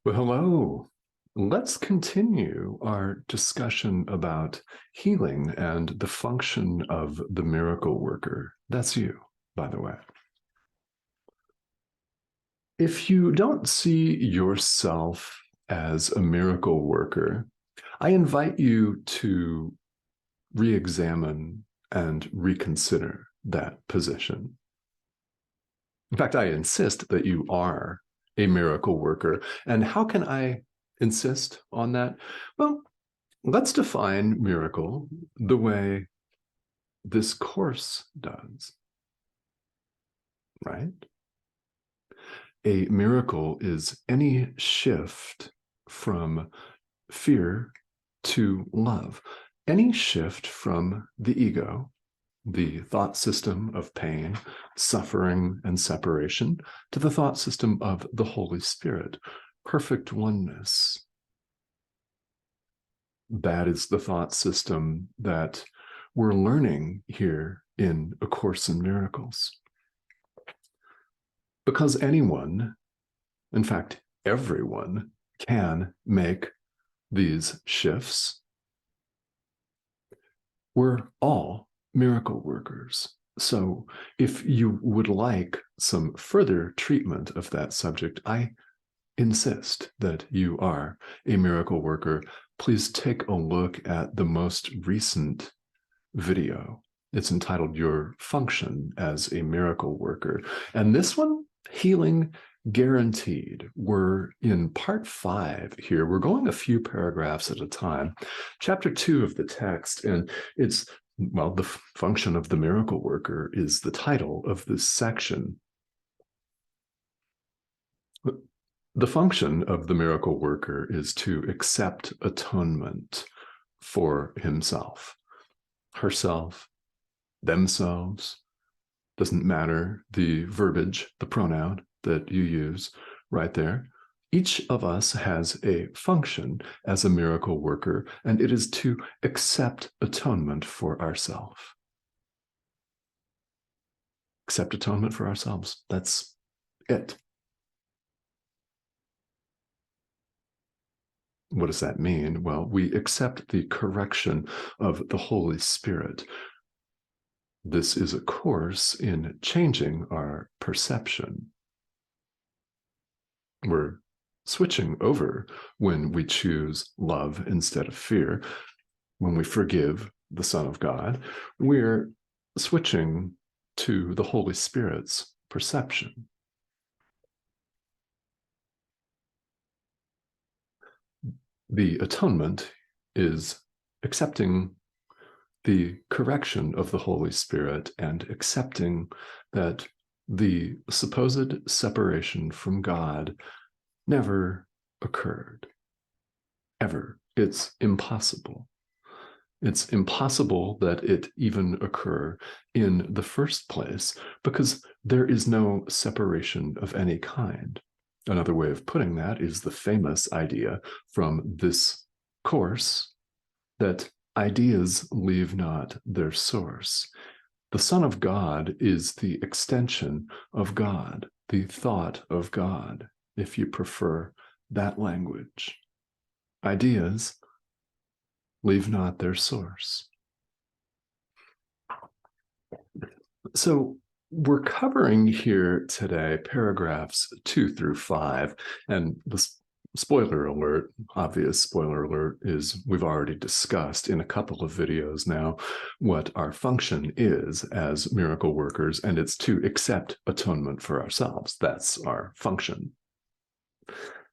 Well, hello. Let's continue our discussion about healing and the function of the miracle worker. That's you, by the way. If you don't see yourself as a miracle worker, I invite you to re-examine and reconsider that position. In fact, I insist that you are a miracle worker. And how can I insist on that? Well, let's define miracle the way this course does, right? A miracle is any shift from fear to love, any shift from the ego, the thought system of pain, suffering, and separation, to the thought system of the Holy Spirit, perfect oneness. That is the thought system that we're learning here in A Course in Miracles. Because anyone, in fact, everyone, can make these shifts. We're all miracle workers. So if you would like some further treatment of that subject, I insist that you are a miracle worker. Please take a look at the most recent video. It's entitled Your Function as a Miracle Worker. And this one, Healing Guaranteed. We're in part 5 here. We're going a few paragraphs at a time. Chapter 2 of the text, and it's, well, the function of the miracle worker is the title of this section. The function of the miracle worker is to accept atonement for himself, herself, themselves. Doesn't matter the verbiage, the pronoun that you use right there. Each of us has a function as a miracle worker, and it is to accept atonement for ourselves. Accept atonement for ourselves. That's it. What does that mean? Well, we accept the correction of the Holy Spirit. This is a course in changing our perception. We're switching over when we choose love instead of fear. When we forgive the Son of God, we're switching to the Holy Spirit's perception. The atonement is accepting the correction of the Holy Spirit and accepting that the supposed separation from God never occurred. Ever. It's impossible. It's impossible that it even occur in the first place because there is no separation of any kind. Another way of putting that is the famous idea from this course that ideas leave not their source. The Son of God is the extension of God, the thought of God, if you prefer that language. Ideas leave not their source. So we're covering here today paragraphs 2 through 5, and the spoiler alert, obvious spoiler alert, is we've already discussed in a couple of videos now what our function is as miracle workers, and it's to accept atonement for ourselves. That's our function.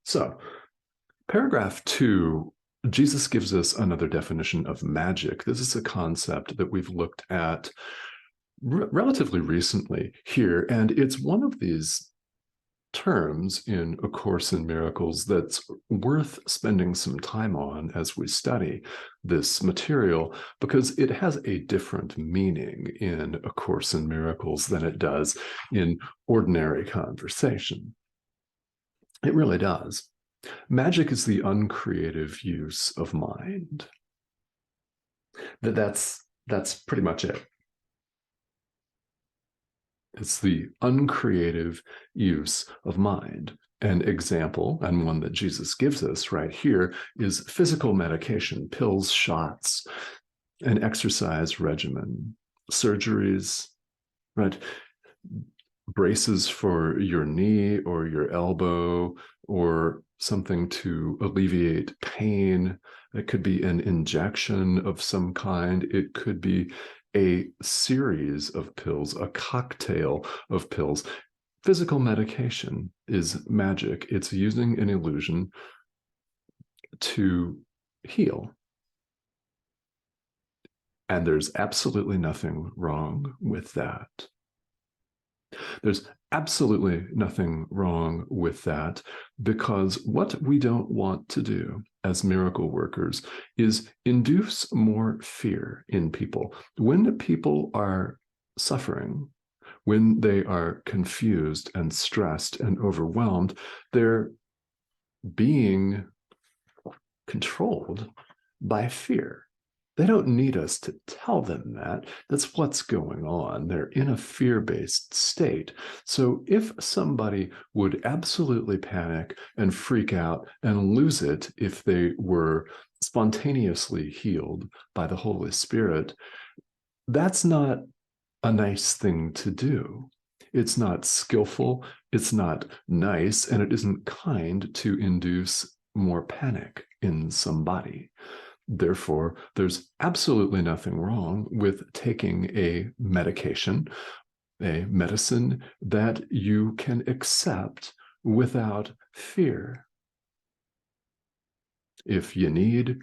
So, paragraph 2, Jesus gives us another definition of magic. This is a concept that we've looked at relatively recently here, and it's one of these terms in A Course in Miracles that's worth spending some time on as we study this material, because it has a different meaning in A Course in Miracles than it does in ordinary conversation. It really does. Magic is the uncreative use of mind. That's pretty much it. It's the uncreative use of mind. An example, and one that Jesus gives us right here, is physical medication, pills, shots, an exercise regimen, surgeries, right? Braces for your knee or your elbow, or something to alleviate pain. It could be an injection of some kind. It could be a series of pills, a cocktail of pills. Physical medication is magic. It's using an illusion to heal. And there's absolutely nothing wrong with that. There's absolutely nothing wrong with that, because what we don't want to do as miracle workers is induce more fear in people. When people are suffering, when they are confused and stressed and overwhelmed, they're being controlled by fear. They don't need us to tell them that. That's what's going on. They're in a fear-based state. So if somebody would absolutely panic and freak out and lose it if they were spontaneously healed by the Holy Spirit, that's not a nice thing to do. It's not skillful, it's not nice, and it isn't kind to induce more panic in somebody. Therefore, there's absolutely nothing wrong with taking a medication, a medicine that you can accept without fear. If you need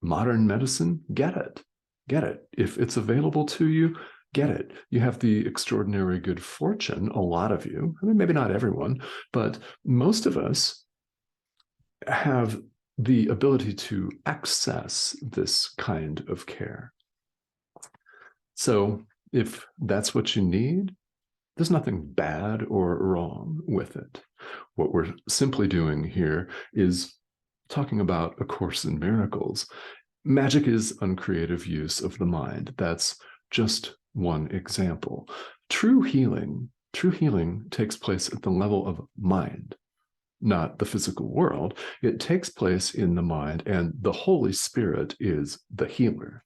modern medicine, get it. Get it. If it's available to you, get it. You have the extraordinary good fortune, a lot of you, I mean, maybe not everyone, but most of us have the ability to access this kind of care. So if that's what you need, there's nothing bad or wrong with it. What we're simply doing here is talking about A Course in Miracles. Magic is uncreative use of the mind. That's just one example. True healing takes place at the level of mind, not the physical world. It takes place in the mind, and the Holy Spirit is the healer.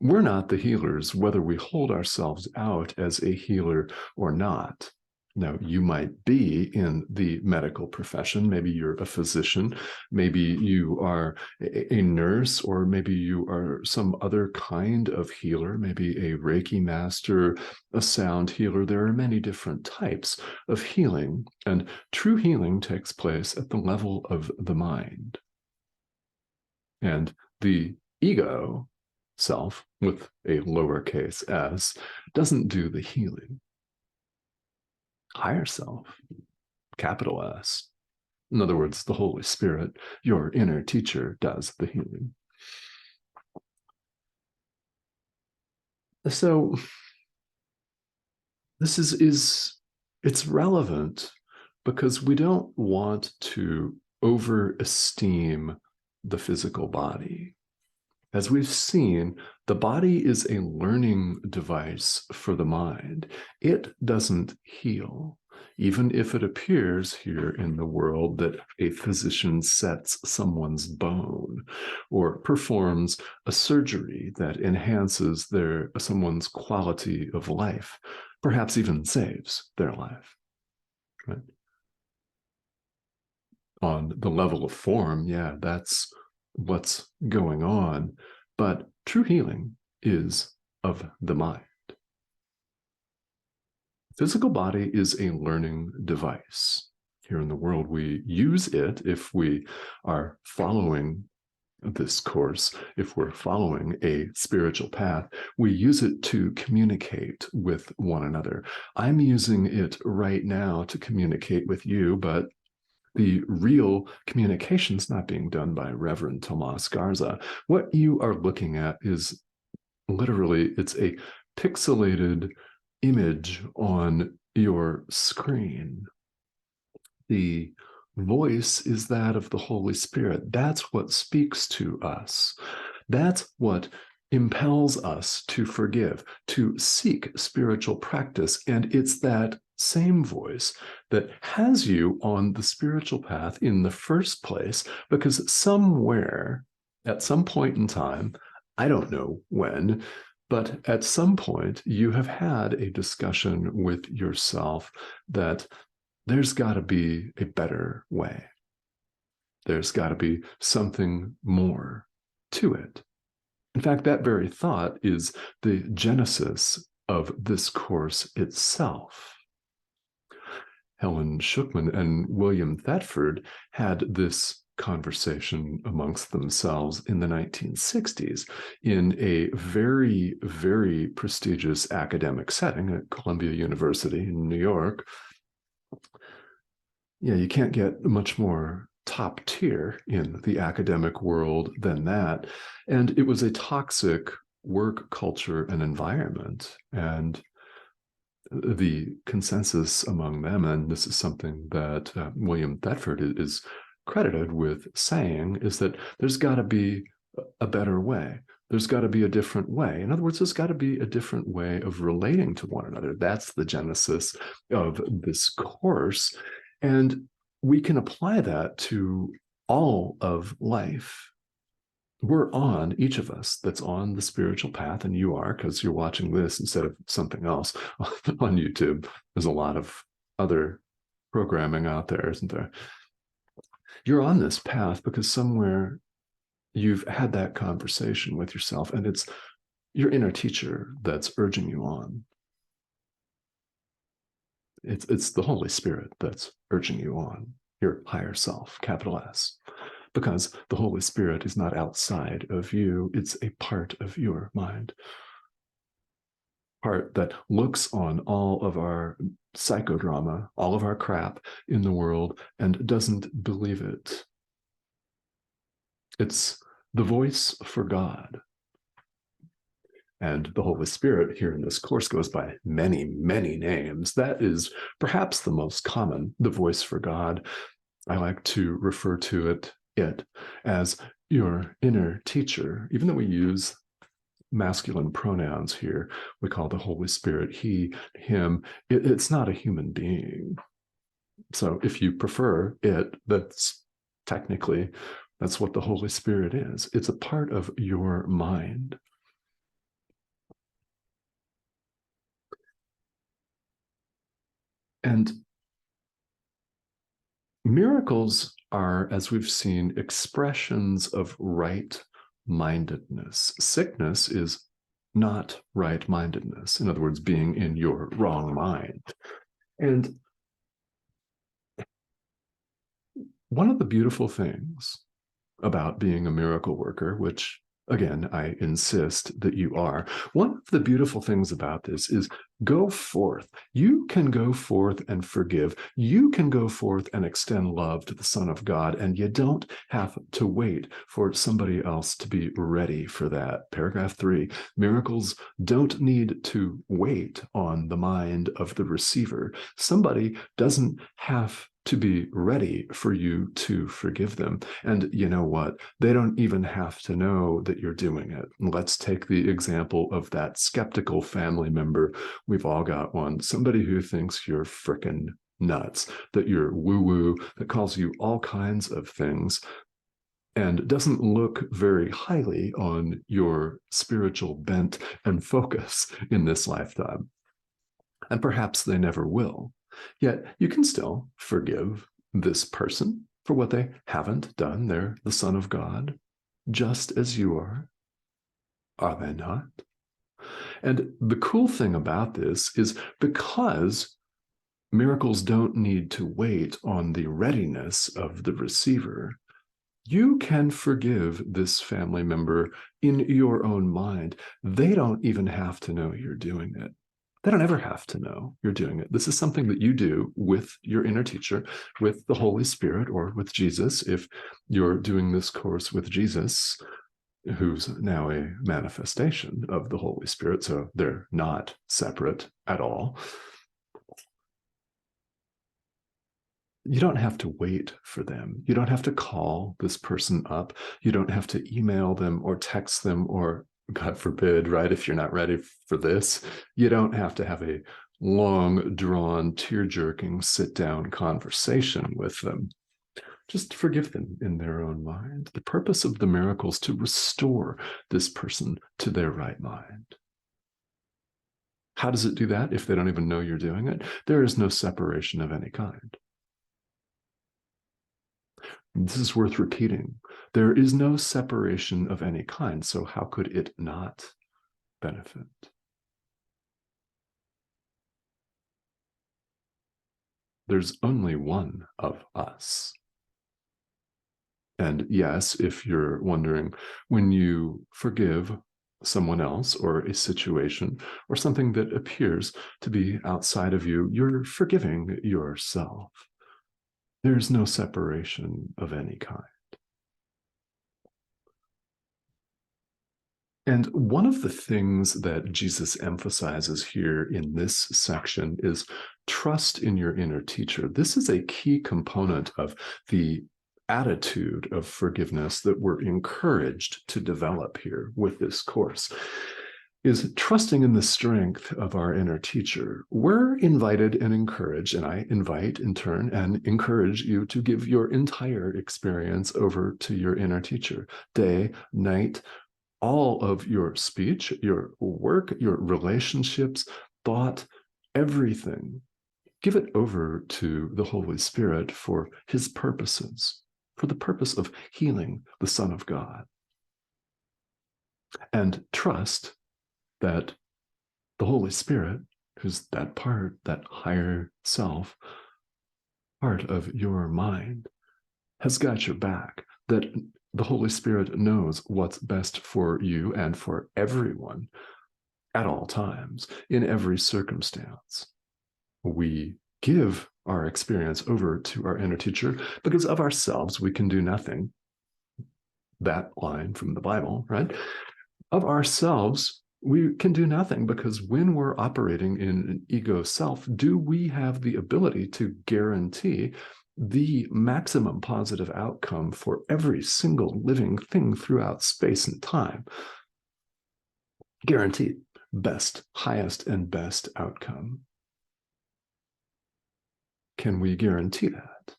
We're not the healers, whether we hold ourselves out as a healer or not. Now, you might be in the medical profession. Maybe you're a physician. Maybe you are a nurse, or maybe you are some other kind of healer, maybe a Reiki master, a sound healer. There are many different types of healing, and true healing takes place at the level of the mind. And the ego self, with a lowercase s, doesn't do the healing. Higher self, capital S, in other words, the Holy Spirit, your inner teacher, does the healing. So this is it's relevant because we don't want to overesteem the physical body. As we've seen, the body is a learning device for the mind. It doesn't heal, even if it appears here in the world that a physician sets someone's bone or performs a surgery that enhances someone's quality of life, perhaps even saves their life. Right? On the level of form, yeah, that's what's going on, but true healing is of the mind. Physical body is a learning device. Here in the world, we use it if we are following this course, if we're following a spiritual path, we use it to communicate with one another. I'm using it right now to communicate with you, but the real communication is not being done by Reverend Tomas Garza. What you are looking at is literally, it's a pixelated image on your screen. The voice is that of the Holy Spirit. That's what speaks to us. That's what impels us to forgive, to seek spiritual practice. And it's that same voice that has you on the spiritual path in the first place, because somewhere, at some point in time, I don't know when, but at some point, you have had a discussion with yourself that there's got to be a better way. There's got to be something more to it. In fact, that very thought is the genesis of this course itself. Helen Schuckman and William Thetford had this conversation amongst themselves in the 1960s in a very, very prestigious academic setting at Columbia University in New York. Yeah, you can't get much more top tier in the academic world than that. And it was a toxic work culture and environment. And the consensus among them, and this is something that William Thetford is credited with saying, is that there's got to be a better way. There's got to be a different way. In other words, there's got to be a different way of relating to one another. That's the genesis of this course. And we can apply that to all of life. We're on, each of us that's on the spiritual path, and you are, because you're watching this instead of something else on YouTube. There's a lot of other programming out there, isn't there? You're on this path because somewhere you've had that conversation with yourself, and it's your inner teacher that's urging you on. It's the Holy Spirit that's urging you on, your higher self, capital S, because the Holy Spirit is not outside of you. It's a part of your mind, part that looks on all of our psychodrama, all of our crap in the world, and doesn't believe it. It's the voice for God. And the Holy Spirit here in this course goes by many, many names. That is perhaps the most common, the voice for God. I like to refer to it as your inner teacher. Even though we use masculine pronouns here, we call the Holy Spirit he, him. It's not a human being. So if you prefer it, that's what the Holy Spirit is. It's a part of your mind. And miracles are, as we've seen, expressions of right-mindedness. Sickness is not right-mindedness. In other words, being in your wrong mind. And one of the beautiful things about being a miracle worker, which again, I insist that you are. One of the beautiful things about this is go forth. You can go forth and forgive. You can go forth and extend love to the Son of God, and you don't have to wait for somebody else to be ready for that. Paragraph 3, miracles don't need to wait on the mind of the receiver. Somebody doesn't have to be ready for you to forgive them. And you know what? They don't even have to know that you're doing it. Let's take the example of that skeptical family member. We've all got one. Somebody who thinks you're frickin' nuts, that you're woo-woo, that calls you all kinds of things, and doesn't look very highly on your spiritual bent and focus in this lifetime. And perhaps they never will. Yet you can still forgive this person for what they haven't done. They're the Son of God, just as you are. Are they not? And the cool thing about this is because miracles don't need to wait on the readiness of the receiver, you can forgive this family member in your own mind. They don't even have to know you're doing it. They don't ever have to know you're doing it. This is something that you do with your inner teacher, with the Holy Spirit, or with Jesus. If you're doing this course with Jesus, who's now a manifestation of the Holy Spirit, so they're not separate at all. You don't have to wait for them. You don't have to call this person up. You don't have to email them or text them or God forbid, right? If you're not ready for this, you don't have to have a long, drawn, tear-jerking, sit-down conversation with them. Just forgive them in their own mind. The purpose of the miracle is to restore this person to their right mind. How does it do that if they don't even know you're doing it? There is no separation of any kind. This is worth repeating. There is no separation of any kind, so how could it not benefit? There's only one of us. And yes, if you're wondering, when you forgive someone else or a situation or something that appears to be outside of you, you're forgiving yourself. There's no separation of any kind. And one of the things that Jesus emphasizes here in this section is trust in your inner teacher. This is a key component of the attitude of forgiveness that we're encouraged to develop here with this course, is trusting in the strength of our inner teacher. We're invited and encouraged, and I invite in turn and encourage you to give your entire experience over to your inner teacher, day, night, all of your speech, your work, your relationships, thought, everything. Give it over to the Holy Spirit for his purposes, for the purpose of healing the Son of God. And trust that the Holy Spirit, who's that part, that higher self, part of your mind, has got your back, that the Holy Spirit knows what's best for you and for everyone at all times, in every circumstance. We give our experience over to our inner teacher because of ourselves we can do nothing. That line from the Bible, right? Of ourselves, we can do nothing because when we're operating in an ego self, do we have the ability to guarantee the maximum positive outcome for every single living thing throughout space and time? Guaranteed. Best, highest, and best outcome. Can we guarantee that?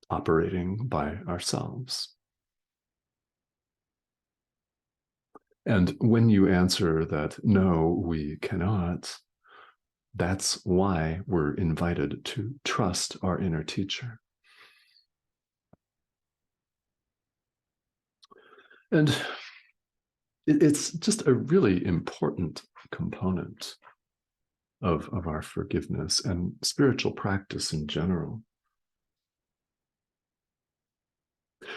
Operating by ourselves. And when you answer that, no, we cannot, that's why we're invited to trust our inner teacher. And it's just a really important component of our forgiveness and spiritual practice in general.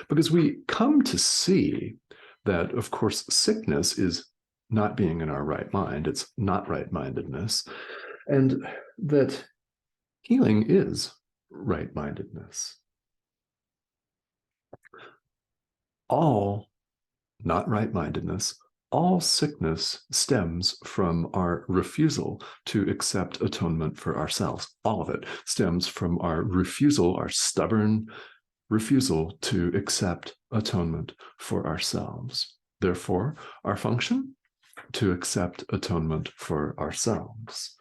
Because we come to see that, of course, sickness is not being in our right mind. It's not right-mindedness. And that healing is right-mindedness. All not right-mindedness, all sickness stems from our refusal to accept atonement for ourselves. All of it stems from our refusal, our stubborn refusal to accept atonement for ourselves. Therefore, our function, to accept atonement for ourselves.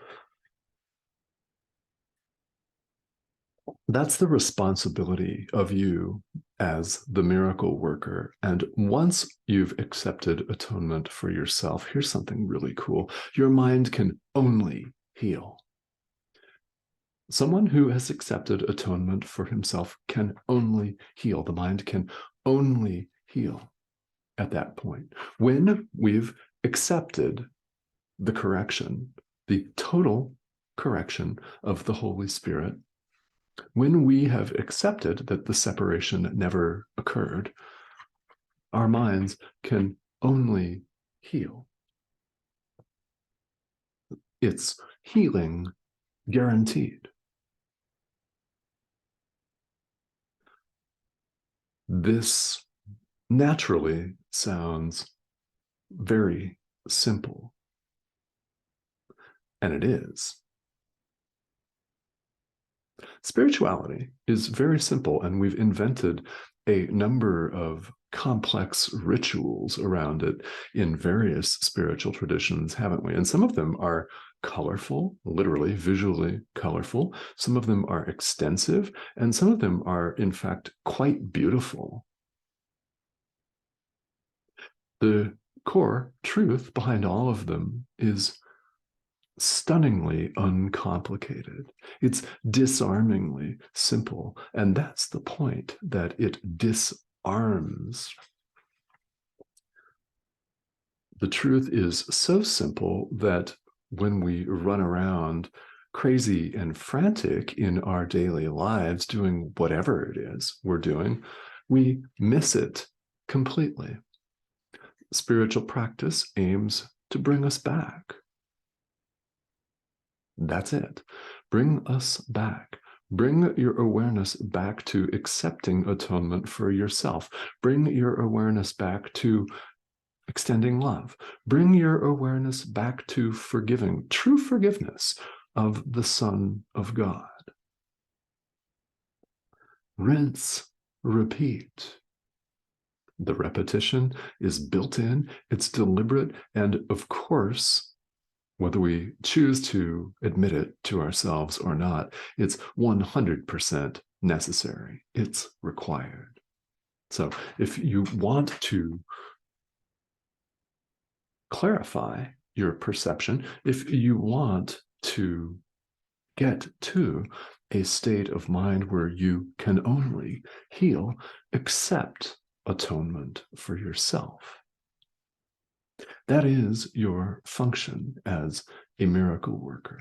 That's the responsibility of you as the miracle worker. And once you've accepted atonement for yourself, here's something really cool. Your mind can only heal. Someone who has accepted atonement for himself can only heal. The mind can only heal at that point. When we've accepted the correction, the total correction of the Holy Spirit, when we have accepted that the separation never occurred, our minds can only heal. It's healing guaranteed. This naturally sounds very simple, and it is. Spirituality is very simple, and we've invented a number of complex rituals around it in various spiritual traditions, haven't we? And some of them are colorful, literally, visually colorful. Some of them are extensive, and some of them are, in fact, quite beautiful. The core truth behind all of them is stunningly uncomplicated. It's disarmingly simple. And that's the point, that it disarms. The truth is so simple that when we run around crazy and frantic in our daily lives doing whatever it is we're doing, we miss it completely. Spiritual practice aims to bring us back. That's it. Bring us back. Bring your awareness back to accepting atonement for yourself. Bring your awareness back to extending love. Bring your awareness back to forgiving, true forgiveness of the Son of God. Rinse, repeat. The repetition is built in, it's deliberate, and of course, whether we choose to admit it to ourselves or not, it's 100% necessary. It's required. So if you want to clarify your perception, if you want to get to a state of mind where you can only heal, accept atonement for yourself. That is your function as a miracle worker.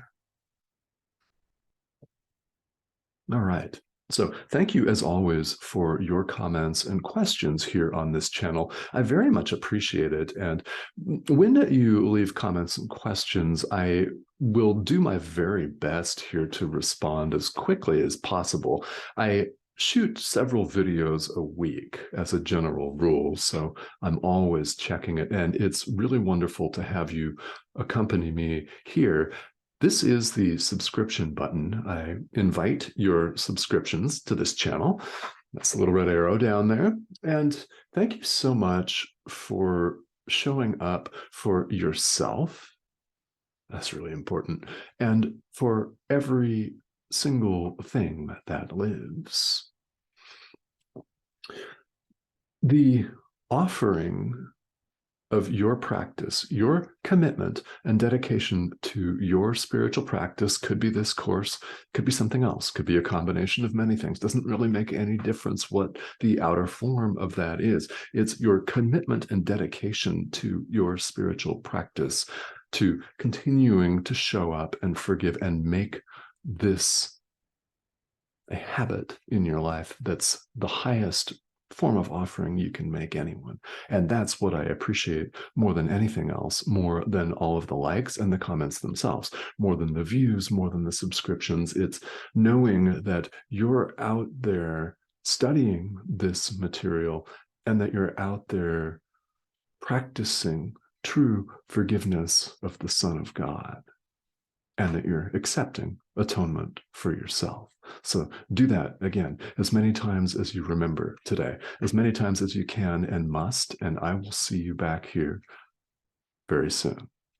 All right. So thank you, as always, for your comments and questions here on this channel. I very much appreciate it. And when you leave comments and questions, I will do my very best here to respond as quickly as possible. I shoot several videos a week as a general rule, so I'm always checking it. And it's really wonderful to have you accompany me here. This is the subscription button. I invite your subscriptions to this channel. That's the little red arrow down there. And thank you so much for showing up for yourself. That's really important. And for every single thing that lives. The offering of your practice, your commitment and dedication to your spiritual practice could be this course, could be something else, could be a combination of many things. Doesn't really make any difference what the outer form of that is. It's your commitment and dedication to your spiritual practice, to continuing to show up and forgive and make this a habit in your life that's the highest form of offering you can make anyone. And that's what I appreciate more than anything else, more than all of the likes and the comments themselves, more than the views, more than the subscriptions. It's knowing that you're out there studying this material and that you're out there practicing true forgiveness of the Son of God, and that you're accepting atonement for yourself. So do that again as many times as you remember today, as many times as you can and must, and I will see you back here very soon.